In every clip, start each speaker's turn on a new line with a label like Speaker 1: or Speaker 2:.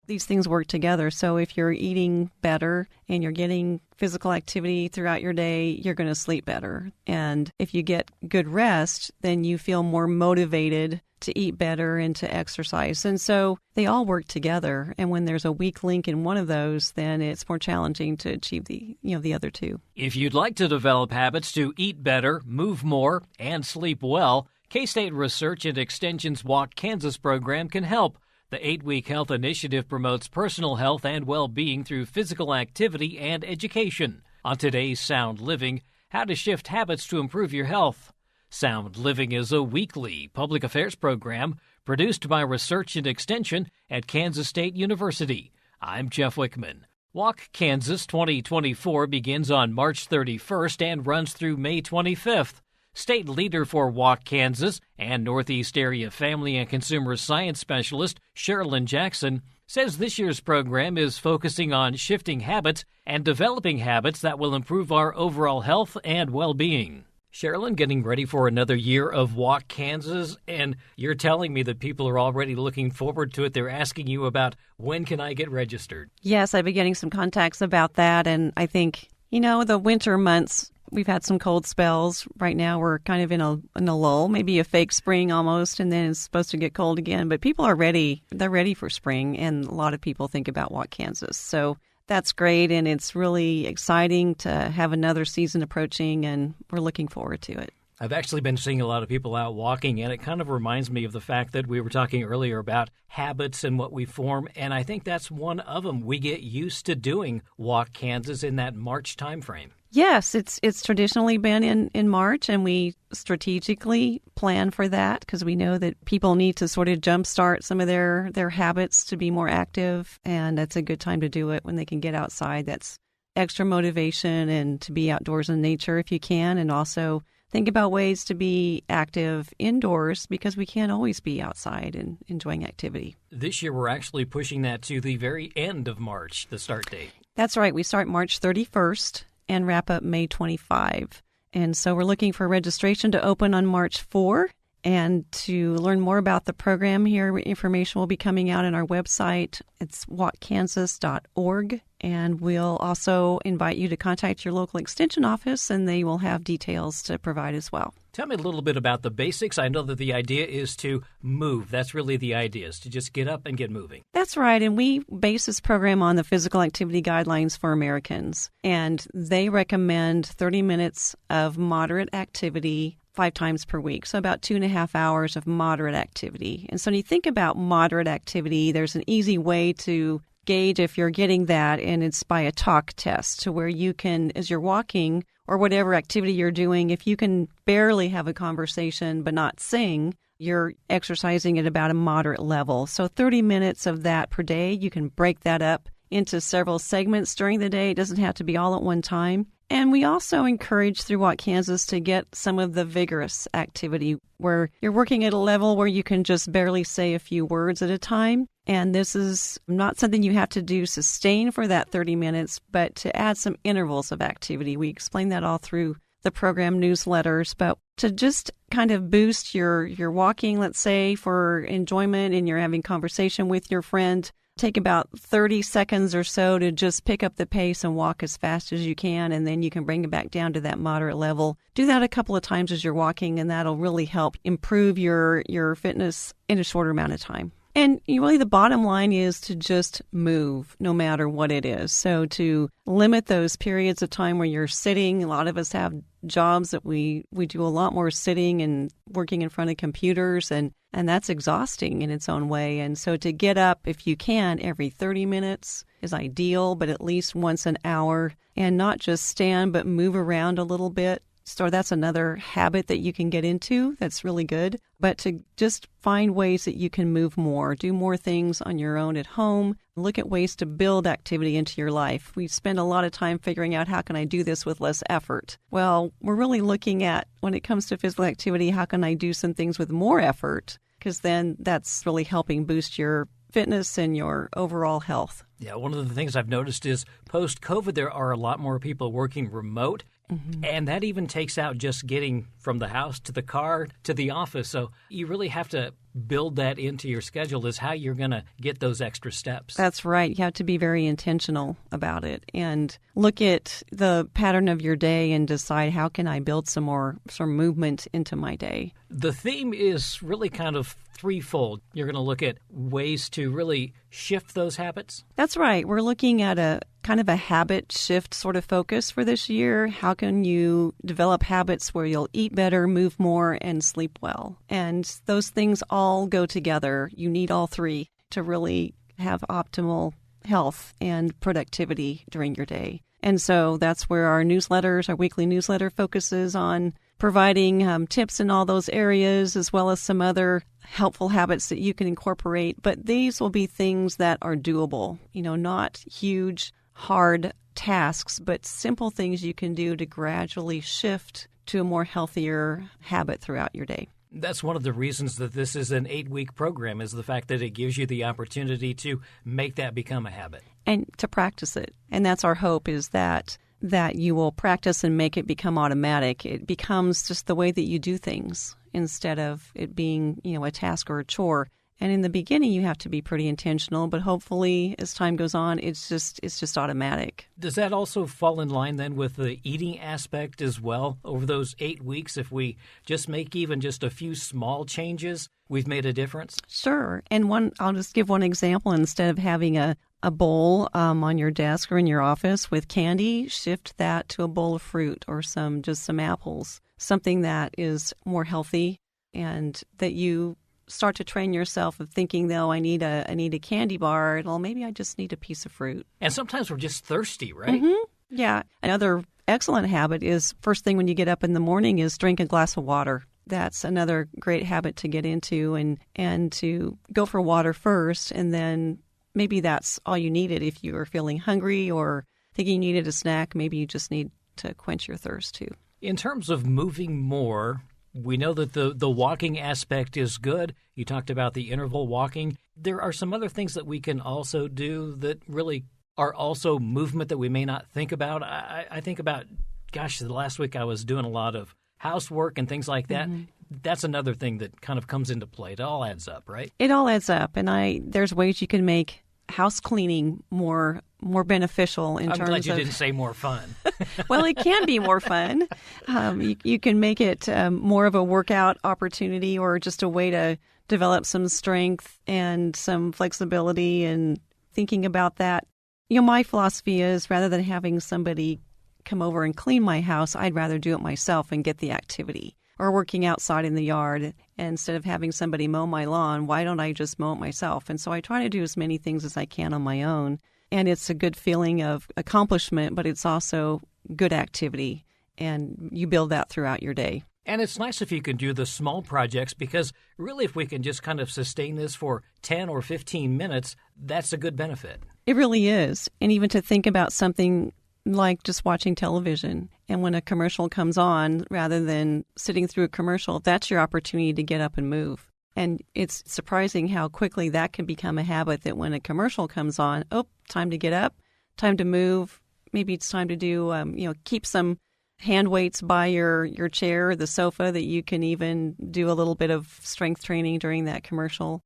Speaker 1: these things work together. So if you're eating better and you're getting physical activity throughout your day, you're going to sleep better. And if you get good rest, then you feel more motivated to eat better and to exercise. And so they all work together. And when there's a weak link in one of those, then it's more challenging to achieve the other two.
Speaker 2: If you'd like to develop habits to eat better, move more, and sleep well, K-State Research and Extension's Walk Kansas program can help. The 8-week health initiative promotes personal health and well-being through physical activity and education. On today's Sound Living, how to shift habits to improve your health. Sound Living is a weekly public affairs program produced by Research and Extension at Kansas State University. I'm Jeff Wichman. Walk Kansas 2024 begins on March 31st and runs through May 25th. State leader for Walk Kansas and Northeast Area Family and Consumer Science Specialist Sharolyn Jackson says this year's program is focusing on shifting habits and developing habits that will improve our overall health and well-being. Sharolyn, getting ready for another year of Walk Kansas, and you're telling me that people are already looking forward to it. They're asking you about when can I get registered?
Speaker 1: Yes, I've been getting some contacts about that, and I think, the winter months, we've had some cold spells. Right now we're kind of in a lull, maybe a fake spring almost, and then it's supposed to get cold again. But people are ready. They're ready for spring, and a lot of people think about Walk Kansas. So that's great, and it's really exciting to have another season approaching, and we're looking forward to it.
Speaker 2: I've actually been seeing a lot of people out walking, and it kind of reminds me of the fact that we were talking earlier about habits and what we form, and I think that's one of them. We get used to doing Walk Kansas in that March timeframe.
Speaker 1: Yes, it's traditionally been in March, and we strategically plan for that because we know that people need to sort of jumpstart some of their habits to be more active, and that's a good time to do it when they can get outside. That's extra motivation, and to be outdoors in nature if you can, and also think about ways to be active indoors because we can't always be outside and enjoying activity.
Speaker 2: This year we're actually pushing that to the very end of March, the start date.
Speaker 1: That's right. We start March 31st. And wrap up May 25. And so we're looking for registration to open on March 4. And to learn more about the program here, information will be coming out on our website. It's walkkansas.org. And we'll also invite you to contact your local extension office, and they will have details to provide as well.
Speaker 2: Tell me a little bit about the basics. I know that the idea is to move. That's really the idea, is to just get up and get moving.
Speaker 1: That's right. And we base this program on the Physical Activity Guidelines for Americans. And they recommend 30 minutes of moderate activity 5 times per week, so about 2.5 hours of moderate activity. And so when you think about moderate activity, there's an easy way to gauge if you're getting that, and it's by a talk test, to where you can, as you're walking or whatever activity you're doing, if you can barely have a conversation but not sing, you're exercising at about a moderate level. So 30 minutes of that per day, you can break that up into several segments during the day. It doesn't have to be all at one time. And we also encourage through Walk Kansas to get some of the vigorous activity where you're working at a level where you can just barely say a few words at a time. And this is not something you have to do sustain for that 30 minutes, but to add some intervals of activity. We explain that all through the program newsletters, but to just kind of boost your walking, let's say, for enjoyment, and you're having conversation with your friend, take about 30 seconds or so to just pick up the pace and walk as fast as you can, and then you can bring it back down to that moderate level. Do that a couple of times as you're walking, and that'll really help improve your fitness in a shorter amount of time. And really the bottom line is to just move no matter what it is. So to limit those periods of time where you're sitting. A lot of us have jobs that we do a lot more sitting and working in front of computers, and that's exhausting in its own way. And so to get up, if you can, every 30 minutes is ideal, but at least once an hour, and not just stand but move around a little bit. So that's another habit that you can get into that's really good. But to just find ways that you can move more, do more things on your own at home, look at ways to build activity into your life. We spend a lot of time figuring out how can I do this with less effort. Well, we're really looking at, when it comes to physical activity, how can I do some things with more effort? Because then that's really helping boost your fitness and your overall health.
Speaker 2: Yeah, one of the things I've noticed is post-COVID, there are a lot more people working remote, And that even takes out just getting from the house to the car to the office. So you really have to build that into your schedule is how you're going to get those extra steps.
Speaker 1: That's right. You have to be very intentional about it and look at the pattern of your day and decide how can I build some movement into my day.
Speaker 2: The theme is really kind of threefold. You're going to look at ways to really shift those habits.
Speaker 1: That's right. We're looking at a kind of a habit shift sort of focus for this year. How can you develop habits where you'll eat better, move more, and sleep well? And those things all go together. You need all three to really have optimal health and productivity during your day. And so that's where our weekly newsletter focuses on providing tips in all those areas, as well as some other helpful habits that you can incorporate. But these will be things that are doable, not huge, hard tasks, but simple things you can do to gradually shift to a more healthier habit throughout your day.
Speaker 2: That's one of the reasons that this is an 8-week program, is the fact that it gives you the opportunity to make that become a habit.
Speaker 1: And to practice it. And that's our hope, is that you will practice and make it become automatic. It becomes just the way that you do things instead of it being, a task or a chore. And in the beginning, you have to be pretty intentional, but hopefully as time goes on, it's just automatic.
Speaker 2: Does that also fall in line then with the eating aspect as well? Over those 8 weeks, if we just make even just a few small changes, we've made a difference?
Speaker 1: Sure. And I'll just give one example. Instead of having a bowl on your desk or in your office with candy, shift that to a bowl of fruit or some apples, something that is more healthy, and that you start to train yourself of thinking, though, I need a candy bar. Well, maybe I just need a piece of fruit.
Speaker 2: And sometimes we're just thirsty, right?
Speaker 1: Mm-hmm. Yeah. Another excellent habit is first thing when you get up in the morning is drink a glass of water. That's another great habit to get into, and to go for water first, and then maybe that's all you needed. If you are feeling hungry or thinking you needed a snack, maybe you just need to quench your thirst too.
Speaker 2: In terms of moving more, we know that the walking aspect is good. You talked about the interval walking. There are some other things that we can also do that really are also movement that we may not think about. I think about, the last week I was doing a lot of housework and things like that. Mm-hmm. That's another thing that kind of comes into play. It all adds up, right? It
Speaker 1: all adds up. And there's ways you can make house cleaning more beneficial in terms of...
Speaker 2: I'm glad you didn't say more fun.
Speaker 1: Well, it can be more fun. You can make it more of a workout opportunity, or just a way to develop some strength and some flexibility, and thinking about that. My philosophy is, rather than having somebody come over and clean my house, I'd rather do it myself and get the activity. Or working outside in the yard, and instead of having somebody mow my lawn, why don't I just mow it myself? And so I try to do as many things as I can on my own. And it's a good feeling of accomplishment, but it's also good activity. And you build that throughout your day.
Speaker 2: And it's nice if you can do the small projects, because really if we can just kind of sustain this for 10 or 15 minutes, that's a good benefit.
Speaker 1: It really is. And even to think about something like just watching television, and when a commercial comes on, rather than sitting through a commercial, that's your opportunity to get up and move. And it's surprising how quickly that can become a habit, that when a commercial comes on, time to get up, time to move. Maybe it's time to do, keep some hand weights by your chair or the sofa, that you can even do a little bit of strength training during that commercial.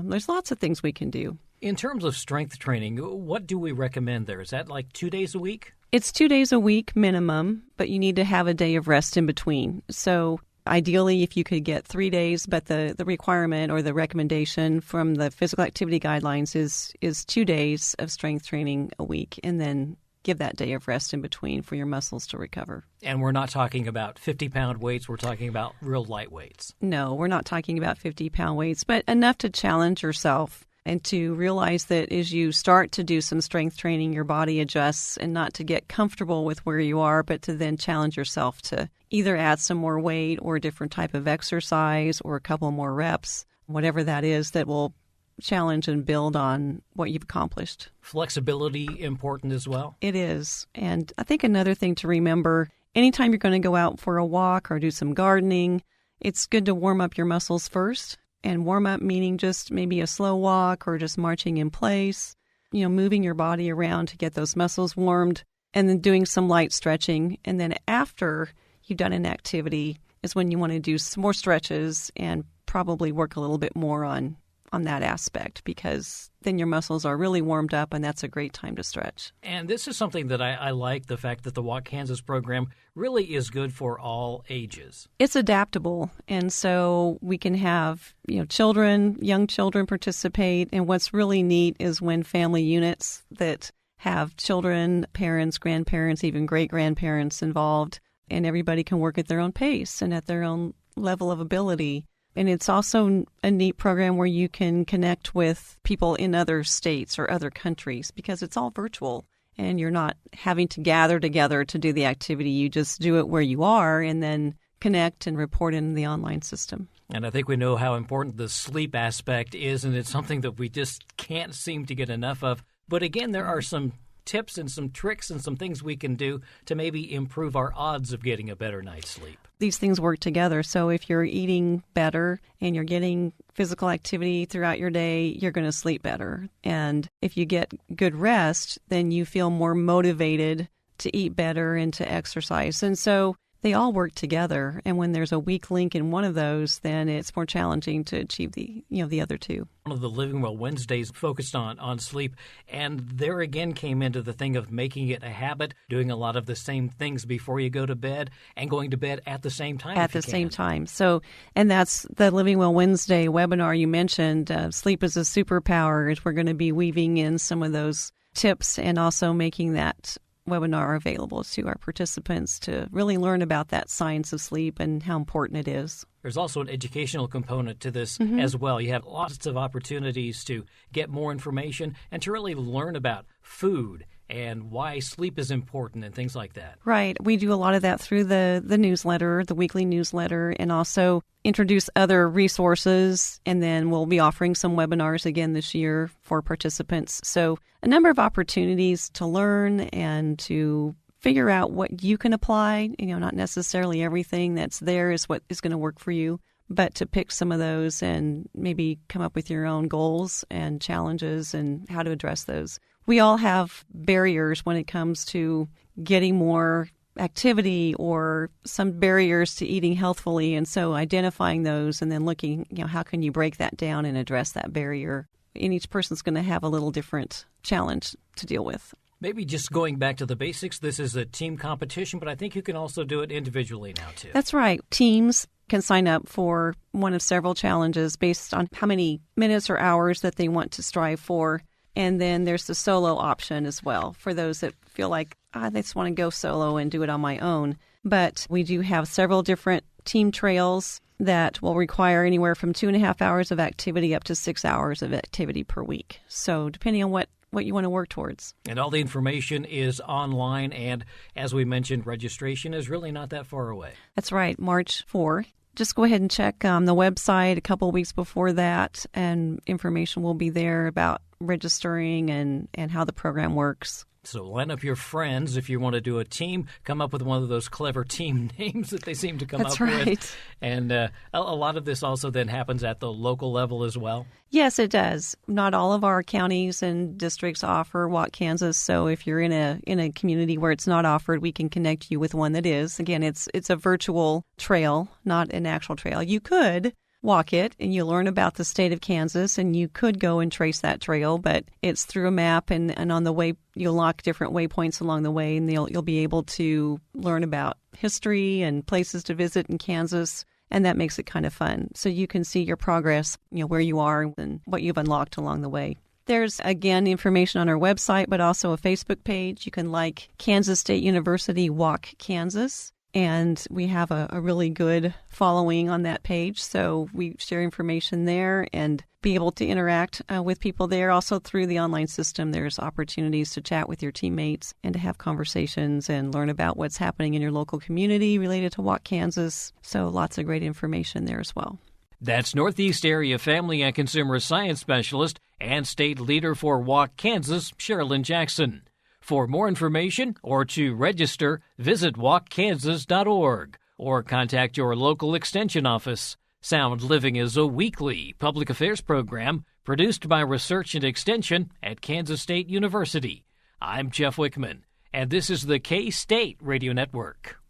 Speaker 1: There's lots of things we can do.
Speaker 2: In terms of strength training, what do we recommend there? Is that like 2 days a week?
Speaker 1: It's 2 days a week minimum, but you need to have a day of rest in between. So ideally, if you could get 3 days, but the requirement or the recommendation from the physical activity guidelines is 2 days of strength training a week, and then give that day of rest in between for your muscles to recover.
Speaker 2: And we're not talking about 50-pound weights. We're talking about real light weights.
Speaker 1: No, we're not talking about 50-pound weights, but enough to challenge yourself and to realize that as you start to do some strength training, your body adjusts, and not to get comfortable with where you are, but to then challenge yourself to either add some more weight or a different type of exercise or a couple more reps, whatever that is, that will challenge and build on what you've accomplished.
Speaker 2: Flexibility important as well?
Speaker 1: It is. And I think another thing to remember, anytime you're going to go out for a walk or do some gardening, it's good to warm up your muscles first. And warm up meaning just maybe a slow walk or just marching in place, moving your body around to get those muscles warmed. and then doing some light stretching. And then after you've done an activity is when you want to do some more stretches and probably work a little bit more on that aspect, because then your muscles are really warmed up, and that's a great time to stretch.
Speaker 2: And this is something that I like, the fact that the Walk Kansas program really is good for all ages.
Speaker 1: It's adaptable, and so we can have children, young children participate. And what's really neat is when family units that have children, parents, grandparents, even great-grandparents involved, and everybody can work at their own pace and at their own level of ability. And it's also a neat program where you can connect with people in other states or other countries, because it's all virtual and you're not having to gather together to do the activity. You just do it where you are and then connect and report in the online system.
Speaker 2: And I think we know how important the sleep aspect is, and it's something that we just can't seem to get enough of. But again, there are some tips and some tricks and some things we can do to maybe improve our odds of getting a better night's sleep.
Speaker 1: These things work together. So if you're eating better and you're getting physical activity throughout your day, you're going to sleep better. And if you get good rest, then you feel more motivated to eat better and to exercise. And so they all work together. And when there's a weak link in one of those, then it's more challenging to achieve the other two.
Speaker 2: One of the Living Well Wednesdays focused on sleep, and there again came into the thing of making it a habit, doing a lot of the same things before you go to bed and going to bed at the same time.
Speaker 1: At the same time. So, and that's the Living Well Wednesday webinar you mentioned, Sleep is a Superpower. We're going to be weaving in some of those tips and also making that webinar available to our participants to really learn about that science of sleep and how important it is.
Speaker 2: There's also an educational component to this as well. You have lots of opportunities to get more information and to really learn about food and why sleep is important and things like that.
Speaker 1: Right. We do a lot of that through the newsletter, the weekly newsletter, and also introduce other resources. And then we'll be offering some webinars again this year for participants. So a number of opportunities to learn and to figure out what you can apply. Not necessarily everything that's there is what is going to work for you, but to pick some of those and maybe come up with your own goals and challenges and how to address those. We all have barriers when it comes to getting more activity or some barriers to eating healthfully. And so identifying those and then looking, how can you break that down and address that barrier? And each person's going to have a little different challenge to deal with.
Speaker 2: Maybe just going back to the basics, this is a team competition, but I think you can also do it individually now, too.
Speaker 1: That's right. Teams can sign up for one of several challenges based on how many minutes or hours that they want to strive for. And then there's the solo option as well for those that feel like, I just want to go solo and do it on my own. But we do have several different team trails that will require anywhere from 2.5 hours of activity up to 6 hours of activity per week. So depending on what you want to work towards.
Speaker 2: And all the information is online, and as we mentioned, registration is really not that far away.
Speaker 1: That's right, March 4. Just go ahead and check the website a couple of weeks before that, and information will be there about registering and how the program works.
Speaker 2: So line up your friends if you want to do a team. Come up with one of those clever team names that they seem to come
Speaker 1: That's
Speaker 2: up
Speaker 1: right.
Speaker 2: with. And a lot of this also then happens at the local level as well.
Speaker 1: Yes, it does. Not all of our counties and districts offer Walk Kansas. So if you're in a community where it's not offered, we can connect you with one that is. Again, it's a virtual trail, not an actual trail. You could walk it and you learn about the state of Kansas, and you could go and trace that trail, but it's through a map, and on the way you'll lock different waypoints along the way, and you'll be able to learn about history and places to visit in Kansas, and that makes it kind of fun. So you can see your progress, where you are and what you've unlocked along the way. There's, again, information on our website, but also a Facebook page. You can like Kansas State University Walk Kansas. And we have a really good following on that page. So we share information there and be able to interact with people there. Also through the online system, there's opportunities to chat with your teammates and to have conversations and learn about what's happening in your local community related to Walk Kansas. So lots of great information there as well.
Speaker 2: That's Northeast Area Family and Consumer Science Specialist and State Leader for Walk Kansas, Sharolyn Jackson. For more information or to register, visit walkkansas.org or contact your local extension office. Sound Living is a weekly public affairs program produced by Research and Extension at Kansas State University. I'm Jeff Wichman. And this is the K-State Radio Network.